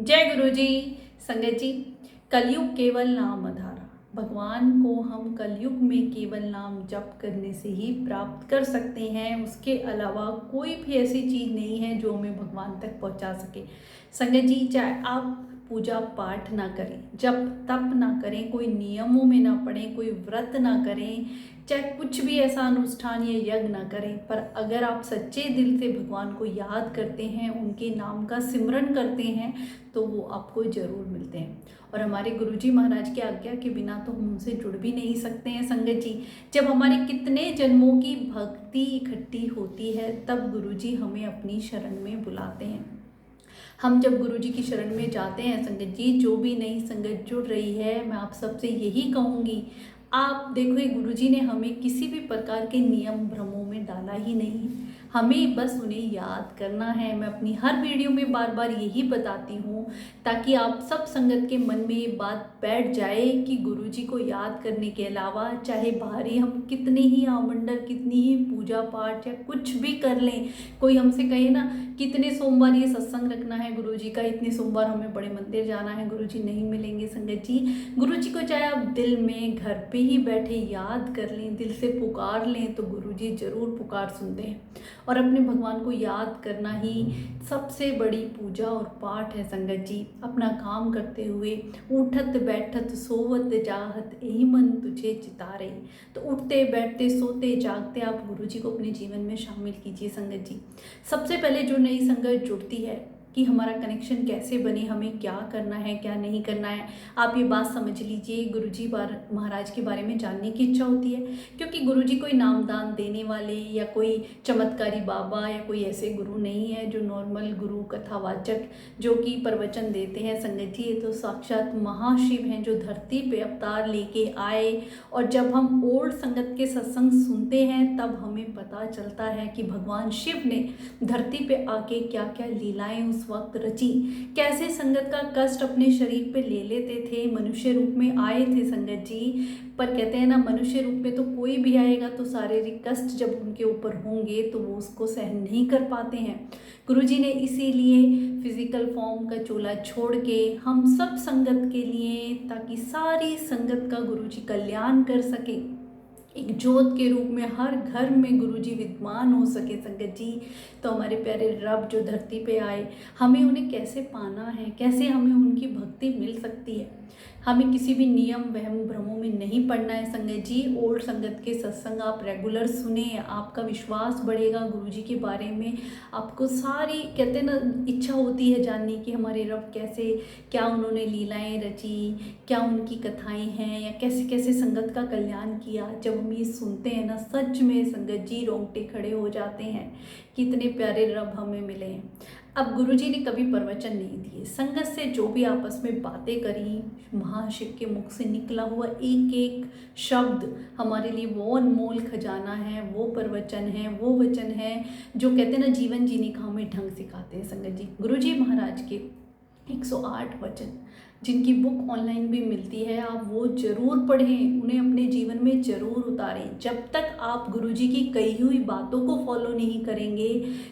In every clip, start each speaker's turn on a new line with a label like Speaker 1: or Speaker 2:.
Speaker 1: जय गुरु जी। संगत जी, कलयुग केवल नाम आधारा। भगवान को हम कलयुग में केवल नाम जप करने से ही प्राप्त कर सकते हैं। उसके अलावा कोई भी ऐसी चीज़ नहीं है जो हमें भगवान तक पहुंचा सके। संगत जी, चाहे आप पूजा पाठ ना करें, जप तप ना करें, कोई नियमों में ना पड़ें, कोई व्रत ना करें, चाहे कुछ भी ऐसा अनुष्ठान या यज्ञ ना करें, पर अगर आप सच्चे दिल से भगवान को याद करते हैं, उनके नाम का सिमरन करते हैं, तो वो आपको ज़रूर मिलते हैं। और हमारे गुरुजी महाराज की आज्ञा के बिना तो हम उनसे जुड़ भी नहीं सकते हैं। संगत जी, जब हमारे कितने जन्मों की भक्ति इकट्ठी होती है, तब गुरुजी हमें अपनी शरण में बुलाते हैं। हम जब गुरुजी की शरण में जाते हैं संगत जी, जो भी नई संगत जुड़ रही है, मैं आप सबसे यही कहूँगी, आप देखो गुरुजी ने हमें किसी भी प्रकार के नियम भ्रमों में डाला ही नहीं। हमें बस उन्हें याद करना है। मैं अपनी हर वीडियो में बार बार यही बताती हूँ, ताकि आप सब संगत के मन में ये बात बैठ जाए कि गुरुजी को याद करने के अलावा चाहे बाहरी हम कितने ही आमंडल, कितनी ही पूजा पाठ या कुछ भी कर लें, कोई हमसे कहे ना कितने सोमवार ये सत्संग रखना है गुरुजी का, इतने सोमवार हमें बड़े मंदिर जाना है, गुरुजी नहीं मिलेंगे। संगत जी, गुरुजी को चाहे आप दिल में घर पे ही बैठे याद कर लें, दिल से पुकार लें, तो गुरुजी जरूर पुकार सुनते हैं। और अपने भगवान को याद करना ही सबसे बड़ी पूजा और पाठ है। संगत जी, अपना काम करते हुए उठत बैठत सोवत जाहत यही मन तुझे चितारे, तो उठते बैठते सोते जागते आप गुरुजी को अपने जीवन में शामिल कीजिए। संगत जी, सबसे पहले जो नई संगत जुड़ती है कि हमारा कनेक्शन कैसे बने, हमें क्या करना है क्या नहीं करना है, आप ये बात समझ लीजिए। गुरुजी महाराज के बारे में जानने की इच्छा होती है, क्योंकि गुरुजी कोई नामदान देने वाले या कोई चमत्कारी बाबा या कोई ऐसे गुरु नहीं है जो नॉर्मल गुरु कथावाचक जो कि प्रवचन देते हैं। संगत जी, ये तो साक्षात महाशिव हैं जो धरती पे अवतार लेके आए। और जब हम ओल्ड संगत के सत्संग सुनते हैं, तब हमें पता चलता है कि भगवान शिव ने धरती पे आके क्या क्या लीलाएं उस वक्त रची, कैसे संगत का कष्ट अपने शरीर पे ले लेते थे, मनुष्य रूप में आए थे। संगत जी, पर कहते हैं ना, मनुष्य रूप में तो कोई भी आएगा तो शारीरिक कष्ट जब उनके ऊपर होंगे तो वो उसको सहन नहीं कर पाते हैं। गुरुजी ने इसीलिए फिजिकल फॉर्म का चोला छोड़ के हम सब संगत के लिए, ताकि सारी संगत का गुरुजी कल्याण कर सके, एक ज्योत के रूप में हर घर में गुरुजी विद्यमान हो सके। संगत जी, तो हमारे प्यारे रब जो धरती पे आए, हमें उन्हें कैसे पाना है, कैसे हमें उनकी भक्ति मिल सकती है। हमें किसी भी नियम वहम भ्रमों में नहीं पड़ना है। संगत जी, ओल्ड संगत के सत्संग आप रेगुलर सुने, आपका विश्वास बढ़ेगा गुरुजी के बारे में। आपको सारी कहते हैं ना इच्छा होती है जानने की हमारे रब कैसे, क्या उन्होंने लीलाएं रची, क्या उनकी कथाएं हैं, या कैसे कैसे संगत का कल्याण किया। जब हम ये सुनते हैं ना, सच में संगत जी रोंगटे खड़े हो जाते हैं, कितने प्यारे रब हमें मिले हैं। अब गुरुजी ने कभी प्रवचन नहीं दिए, संगत से जो भी आपस में बातें करी, महाशिव के मुख से निकला हुआ एक एक शब्द हमारे लिए वो अनमोल खजाना है, वो प्रवचन है, वो वचन है जो कहते हैं ना जीवन जीने का हमें ढंग सिखाते हैं। संगत जी, गुरुजी महाराज के 108 वचन जिनकी बुक ऑनलाइन भी मिलती है, आप वो जरूर पढ़ें, उन्हें अपने जीवन में जरूर उतारें। जब तक आप गुरुजी की कही हुई बातों को फॉलो नहीं करेंगे,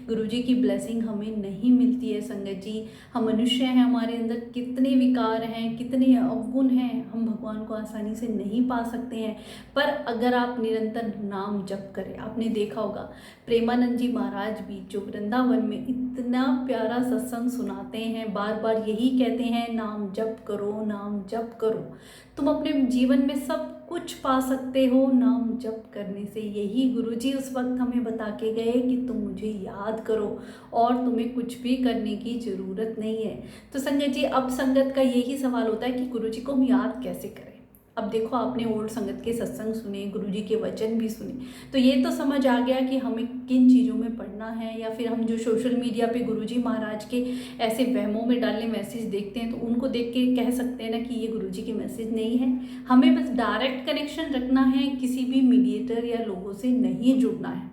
Speaker 1: गुरुजी की ब्लेसिंग हमें नहीं मिलती है। संगत जी, हम मनुष्य हैं, हमारे अंदर कितने विकार हैं, कितने अवगुण हैं, हम भगवान को आसानी से नहीं पा सकते हैं। पर अगर आप निरंतर नाम जप करें, आपने देखा होगा प्रेमानंद जी महाराज भी जो वृंदावन में इतना प्यारा सत्संग सुनाते हैं, बार बार यही कहते हैं, नाम जप करो, नाम जप करो, तुम अपने जीवन में सब कुछ पा सकते हो नाम जप करने से। यही गुरुजी उस वक्त हमें बता के गए कि तुम मुझे याद करो और तुम्हें कुछ भी करने की ज़रूरत नहीं है। तो संगत जी, अब संगत का यही सवाल होता है कि गुरुजी को हम याद कैसे करें। अब देखो, आपने ओल्ड संगत के सत्संग सुने, गुरुजी के वचन भी सुने, तो ये तो समझ आ गया कि हमें किन चीज़ों में पढ़ना है। या फिर हम जो सोशल मीडिया पे गुरुजी महाराज के ऐसे वहमों में डालने मैसेज देखते हैं, तो उनको देख के कह सकते हैं ना कि ये गुरुजी के मैसेज नहीं है। हमें बस डायरेक्ट कनेक्शन रखना है, किसी भी मीडिएटर या लोगों से नहीं जुड़ना है।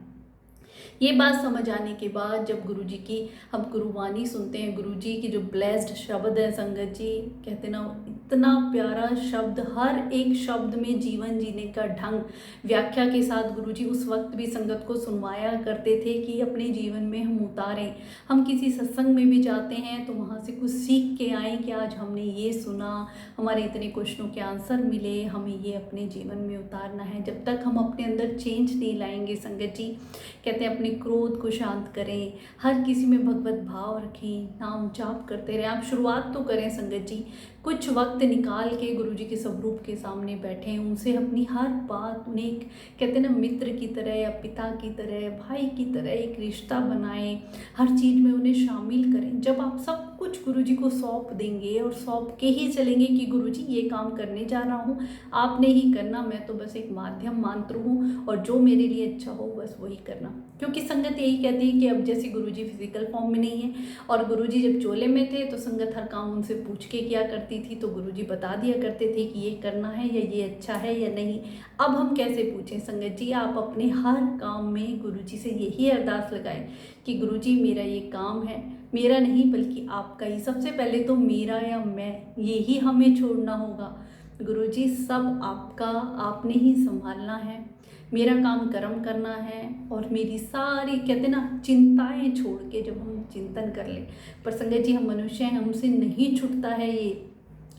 Speaker 1: ये बात समझ आने के बाद जब गुरुजी की हम गुरुवाणी सुनते हैं, गुरुजी की जो ब्लेस्ड शब्द है संगत जी, कहते ना इतना प्यारा शब्द, हर एक शब्द में जीवन जीने का ढंग व्याख्या के साथ गुरुजी उस वक्त भी संगत को सुनवाया करते थे कि अपने जीवन में हम उतारें। हम किसी सत्संग में भी जाते हैं तो वहाँ से कुछ सीख के आएँ कि आज हमने ये सुना, हमारे इतने क्वेश्चनों के आंसर मिले, हमें ये अपने जीवन में उतारना है। जब तक हम अपने अंदर चेंज नहीं लाएंगे संगत जी, कहते हैं अपने क्रोध को शांत करें, हर किसी में भगवत भाव रखें, नाम जाप करते रहें। आप शुरुआत तो करें संगत जी, कुछ वक्त निकाल के गुरुजी के स्वरूप के सामने बैठें, उनसे अपनी हर बात, उन्हें कहते हैं ना मित्र की तरह या पिता की तरह, भाई की तरह एक रिश्ता बनाएं, हर चीज़ में उन्हें शामिल करें। जब आप सब कुछ गुरुजी को सौंप देंगे और सौंप के ही चलेंगे कि गुरुजी ये काम करने जा रहा हूँ, आपने ही करना, मैं तो बस एक माध्यम मात्र हूँ और जो मेरे लिए अच्छा हो बस वही करना। क्योंकि संगत यही कहती है कि अब जैसे गुरुजी फिजिकल फॉर्म में नहीं है और गुरुजी जब चोले में थे तो संगत हर काम उनसे पूछ के किया करती थी, तो गुरुजी बता दिया करते थे कि ये करना है या ये अच्छा है या नहीं। अब हम कैसे पूछें संगत जी, आप अपने हर काम में गुरुजी से यही अरदास लगाएं कि गुरुजी मेरा ये काम है, मेरा नहीं बल्कि आपका ही, सबसे पहले तो मेरा या मैं यही हमें छोड़ना होगा। गुरुजी सब आपका, आपने ही संभालना है, मेरा काम कर्म करना है और मेरी सारी कहते ना चिंताएं छोड़ के जब हम चिंतन कर लें। पर संगत जी हम मनुष्य हैं, हमसे नहीं छूटता है ये।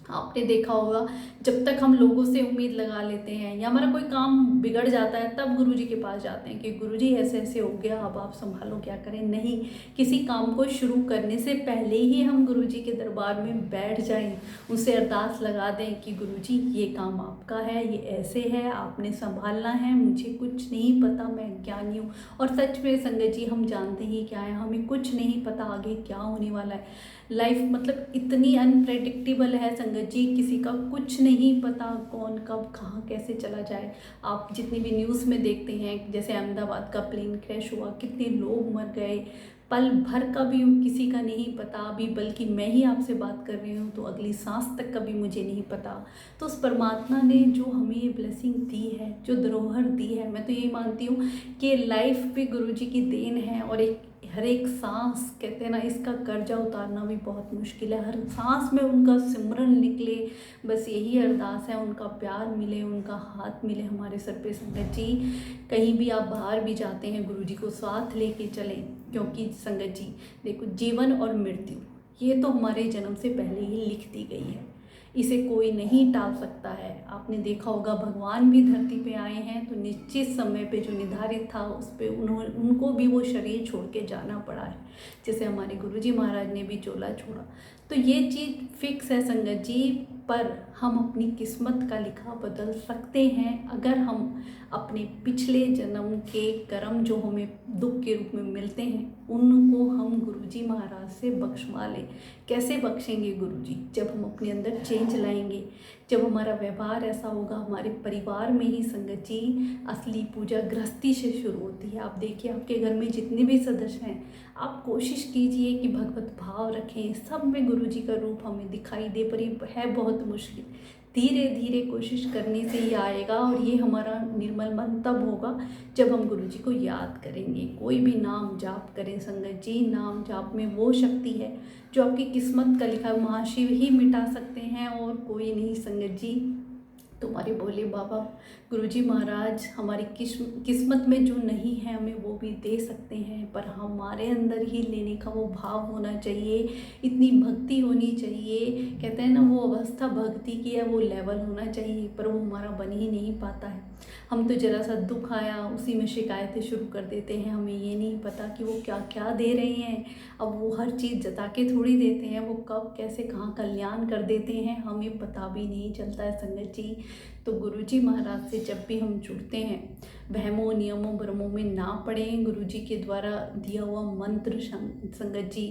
Speaker 1: आपने देखा होगा जब तक हम लोगों से उम्मीद लगा लेते हैं या हमारा कोई काम बिगड़ जाता है तब गुरुजी के पास जाते हैं कि गुरुजी ऐसे ऐसे हो गया, अब आप संभालो क्या करें। नहीं, किसी काम को शुरू करने से पहले ही हम गुरुजी के दरबार में बैठ जाएं, उनसे अरदास लगा दें कि गुरुजी ये काम आपका है, ये ऐसे है, आपने संभालना है, मुझे कुछ नहीं पता, मैं ज्ञानी हूँ। और सच में संगत जी हम जानते ही क्या है, हमें कुछ नहीं पता आगे क्या होने वाला है। लाइफ मतलब इतनी अनप्रेडिक्टेबल है संगत जी, किसी का कुछ नहीं पता कौन कब कहाँ कैसे चला जाए। आप जितनी भी न्यूज़ में देखते हैं, जैसे अहमदाबाद का प्लेन क्रैश हुआ, कितने लोग मर गए, पल भर का भी किसी का नहीं पता अभी, बल्कि मैं ही आपसे बात कर रही हूँ तो अगली सांस तक का भी मुझे नहीं पता। तो उस परमात्मा ने जो हमें ये ब्लेसिंग दी है, जो धरोहर दी है, मैं तो यही मानती हूँ कि लाइफ भी गुरुजी की देन है और हर एक सांस कहते हैं ना इसका कर्जा उतारना भी बहुत मुश्किल है। हर सांस में उनका सिमरन निकले, बस यही अरदास है, उनका प्यार मिले, उनका हाथ मिले हमारे सर पे संगत जी। कहीं भी आप बाहर भी जाते हैं गुरुजी को साथ लेके चलें, क्योंकि संगत जी देखो जीवन और मृत्यु ये तो हमारे जन्म से पहले ही लिख दी गई है, इसे कोई नहीं टाल सकता है। आपने देखा होगा भगवान भी धरती पे आए हैं तो निश्चित समय पे जो निर्धारित था उस पे उनको भी वो शरीर छोड़ के जाना पड़ा है, जैसे हमारे गुरुजी महाराज ने भी चोला छोड़ा। तो ये चीज़ फिक्स है संगत जी, पर हम अपनी किस्मत का लिखा बदल सकते हैं अगर हम अपने पिछले जन्म के कर्म जो हमें दुख के रूप में मिलते हैं उनको हम गुरुजी महाराज से बख्शवा लें। कैसे बख्शेंगे गुरुजी? जब हम अपने अंदर चेंज लाएंगे, जब हमारा व्यवहार ऐसा होगा। हमारे परिवार में ही संगत जी असली पूजा गृहस्थी से शुरू होती है। आप देखिए आपके घर में जितने भी सदस्य हैं, आप कोशिश कीजिए कि भगवत भाव रखें, सब में गुरुजी का रूप हमें दिखाई दे, पर ये है बहुत मुश्किल। धीरे धीरे कोशिश करने से ही आएगा और ये हमारा निर्मल मन तब होगा जब हम गुरुजी को याद करेंगे। कोई भी नाम जाप करें संगत जी, नाम जाप में वो शक्ति है जो आपकी किस्मत का लिखा महाशिव ही मिटा सकते हैं और कोई नहीं संगत जी। तुम्हारे भोले बाबा गुरुजी महाराज हमारी किस्मत में जो नहीं है हमें वो भी दे सकते हैं, पर हमारे अंदर ही लेने का वो भाव होना चाहिए, इतनी भक्ति होनी चाहिए। कहते हैं ना वो अवस्था भक्ति की है, वो लेवल होना चाहिए, पर वो हमारा बन ही नहीं पाता है। हम तो जरा सा दुख आया उसी में शिकायतें शुरू कर देते हैं, हमें ये नहीं पता कि वो क्या क्या दे रहे हैं। अब वो हर चीज़ जता के थोड़ी देते हैं, वो कब कैसे कहाँ कल्याण कर देते हैं हमें पता भी नहीं चलता है संगत जी। तो गुरुजी महाराज से जब भी हम जुड़ते हैं वहमों नियमों भ्रमों में ना पड़ें। गुरुजी के द्वारा दिया हुआ मंत्र संगत जी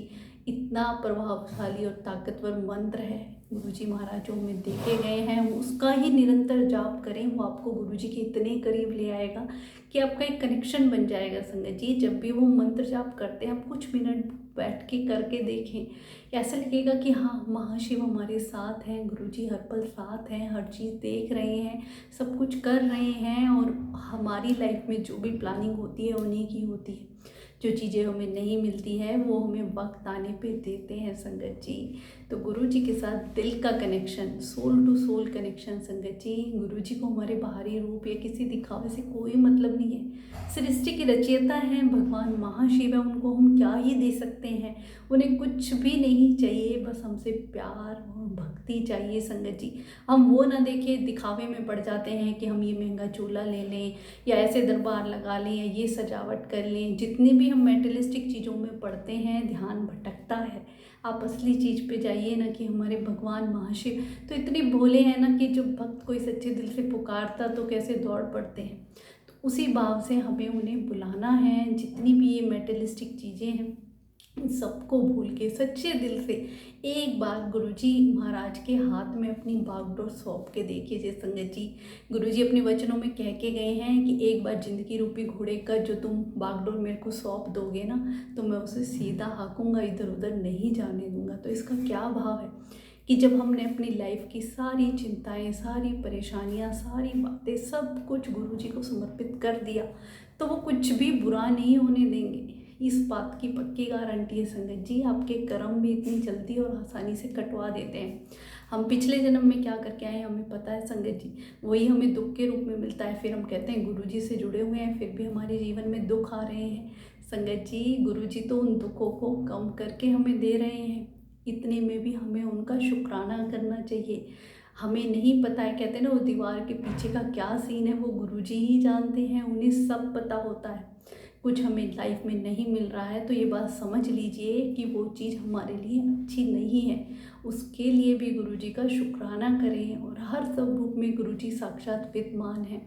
Speaker 1: इतना प्रभावशाली और ताकतवर मंत्र है, गुरुजी महाराज जो हमें देखे गए हैं उसका ही निरंतर जाप करें, वो आपको गुरुजी के इतने करीब ले आएगा कि आपका एक कनेक्शन बन जाएगा संगत जी। जब भी वो मंत्र जाप करते हैं आप कुछ मिनट बैठ के करके देखें, ऐसा लगेगा कि हाँ महाशिव हमारे साथ हैं, गुरुजी हर पल साथ हैं, हर चीज़ देख रहे हैं, सब कुछ कर रहे हैं और हमारी लाइफ में जो भी प्लानिंग होती है उन्हीं की होती है। जो चीज़ें हमें नहीं मिलती है वो हमें वक्त आने पे देते हैं संगत जी। तो गुरु जी के साथ दिल का connection, soul to soul connection संगत जी। गुरु जी को हमारे बाहरी रूप या किसी दिखावे से कोई मतलब नहीं है। सृष्टि के रचयिता हैं भगवान महाशिव है, उनको हम क्या ही दे सकते हैं। उन्हें कुछ भी नहीं चाहिए, बस हमसे प्यार और भक्ति चाहिए संगत जी। हम वो ना देखें, दिखावे में पड़ जाते हैं कि हम ये महंगा चूल्हा ले लें या ऐसे दरबार लगा लें या ये सजावट कर लें। जितनी भी हम मेटेरियलिस्टिक चीज़ों में पड़ते हैं, ध्यान भटकता है। आप असली चीज़ पे जाइए ना, कि हमारे भगवान महाशिव तो इतने भोले हैं ना कि जब भक्त कोई सच्चे दिल से पुकारता तो कैसे दौड़ पड़ते हैं। तो उसी भाव से हमें उन्हें बुलाना है। जितनी भी ये मेटेरियलिस्टिक चीज़ें हैं इन सबको भूल के सच्चे दिल से एक बार गुरुजी महाराज के हाथ में अपनी बागडोर सौंप के देखिए। जय संगत जी, गुरुजी अपने वचनों में कह के गए हैं कि एक बार जिंदगी रूपी घोड़े का जो तुम बागडोर मेरे को सौंप दोगे ना, तो मैं उसे सीधा हाकूंगा, इधर उधर नहीं जाने दूंगा। तो इसका क्या भाव है कि जब हमने अपनी लाइफ की सारी चिंताएं, सारी परेशानियां, सारी बातें, सब कुछ गुरुजी को समर्पित कर दिया, तो वो कुछ भी बुरा नहीं होने देंगे। इस बात की पक्की गारंटी है संगत जी। आपके कर्म भी इतनी जल्दी और आसानी से कटवा देते हैं। हम पिछले जन्म में क्या करके आए हमें पता है संगत जी, वही हमें दुख के रूप में मिलता है। फिर हम कहते हैं गुरुजी से जुड़े हुए हैं, फिर भी हमारे जीवन में दुख आ रहे हैं। संगत जी, गुरुजी तो उन दुखों को कम करके हमें दे रहे हैं, इतने में भी हमें उनका शुक्राना करना चाहिए। हमें नहीं पता है, कहते हैं ना, वो दीवार के पीछे का क्या सीन है वो गुरुजी ही जानते हैं, उन्हें सब पता होता है। कुछ हमें लाइफ में नहीं मिल रहा है तो ये बात समझ लीजिए कि वो चीज़ हमारे लिए अच्छी नहीं है। उसके लिए भी गुरुजी का शुक्राना करें, और हर सब रूप में गुरुजी साक्षात विद्यमान है।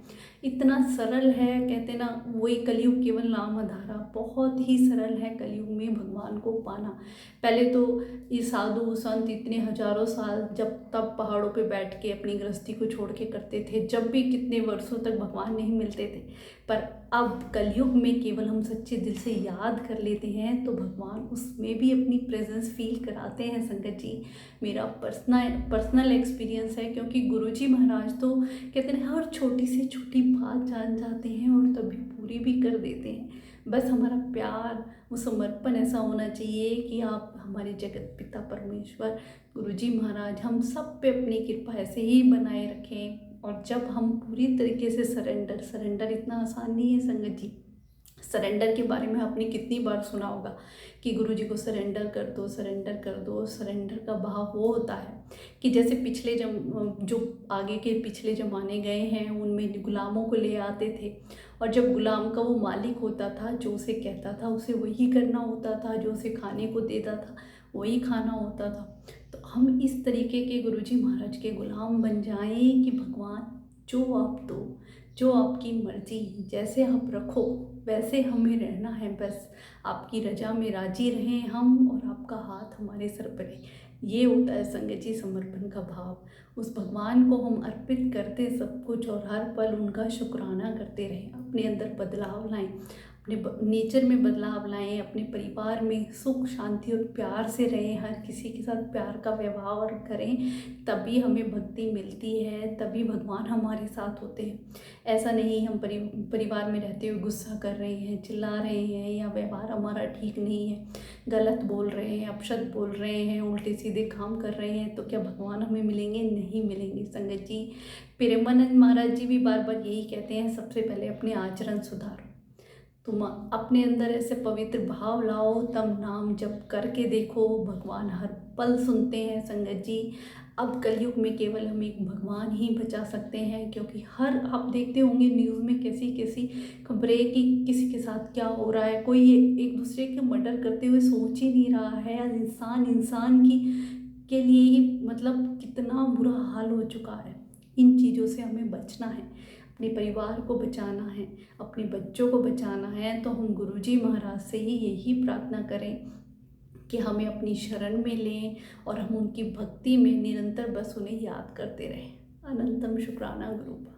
Speaker 1: इतना सरल है, कहते ना, वही कलयुग केवल नाम आधारा, बहुत ही सरल है कलयुग में भगवान को पाना। पहले तो ये साधु संत इतने हजारों साल जब तब पहाड़ों पे बैठ के अपनी गृहस्थी को छोड़ के करते थे, जब भी कितने वर्षों तक भगवान नहीं मिलते थे। पर अब कलयुग में केवल हम सच्चे दिल से याद कर लेते हैं तो भगवान उसमें भी अपनी प्रेजेंस फील कराते हैं संगत जी। मेरा पर्सनल एक्सपीरियंस है, क्योंकि गुरुजी महाराज तो कहते हैं हर छोटी से छोटी बात जान जाते हैं और तभी पूरी भी कर देते हैं। बस हमारा प्यार, वो समर्पण ऐसा होना चाहिए कि आप हमारे जगत पिता परमेश्वर गुरुजी महाराज हम सब पे अपनी कृपा ऐसे ही बनाए रखें। और जब हम पूरी तरीके से सरेंडर इतना आसान नहीं है संगत जी। सरेंडर के बारे में आपने कितनी बार सुना होगा कि गुरुजी को सरेंडर कर दो, सरेंडर कर दो। सरेंडर का भाव वो होता है कि जैसे जो आगे के पिछले ज़माने गए हैं उनमें गुलामों को ले आते थे, और जब गुलाम का वो मालिक होता था, जो उसे कहता था उसे वही करना होता था, जो उसे खाने को देता था वही खाना होता था। तो हम इस तरीके के गुरुजी महाराज के गुलाम बन जाएं कि भगवान जो आप दो, जो आपकी मर्जी, जैसे आप रखो वैसे हमें रहना है। बस आपकी रजा में राजी रहें हम, और आपका हाथ हमारे सर पर रहे। ये होता है संगत जी समर्पण का भाव। उस भगवान को हम अर्पित करते सब कुछ, और हर पल उनका शुक्राना करते रहें। अपने अंदर बदलाव लाएं, अपने नेचर में बदलाव लाएं, अपने परिवार में सुख शांति और प्यार से रहें, हर किसी के साथ प्यार का व्यवहार करें, तभी हमें भक्ति मिलती है, तभी भगवान हमारे साथ होते हैं। ऐसा नहीं हम परिवार में रहते हुए गुस्सा कर रहे हैं, चिल्ला रहे हैं, या व्यवहार हमारा ठीक नहीं है, गलत बोल रहे हैं, अपशब्द बोल रहे हैं, उल्टे सीधे काम कर रहे हैं, तो क्या भगवान हमें मिलेंगे? नहीं मिलेंगे संगत जी। प्रेमानंद महाराज जी भी बार बार यही कहते हैं, सबसे पहले अपने आचरण सुधारो। तुम अपने अंदर ऐसे पवित्र भाव लाओ, तब नाम जप करके देखो, भगवान हर पल सुनते हैं संगत जी। अब कलयुग में केवल हम एक भगवान ही बचा सकते हैं, क्योंकि हर आप देखते होंगे न्यूज़ में कैसी कैसी खबरें कि किसी के साथ क्या हो रहा है। कोई एक दूसरे के मर्डर करते हुए सोच ही नहीं रहा है। इंसान की के लिए ही मतलब कितना बुरा हाल हो चुका है। इन चीज़ों से हमें बचना है, अपने परिवार को बचाना है, अपने बच्चों को बचाना है। तो हम गुरुजी महाराज से ही यही प्रार्थना करें कि हमें अपनी शरण में लें, और हम उनकी भक्ति में निरंतर बस उन्हें याद करते रहें। अनंतम शुक्राना गुरुपा।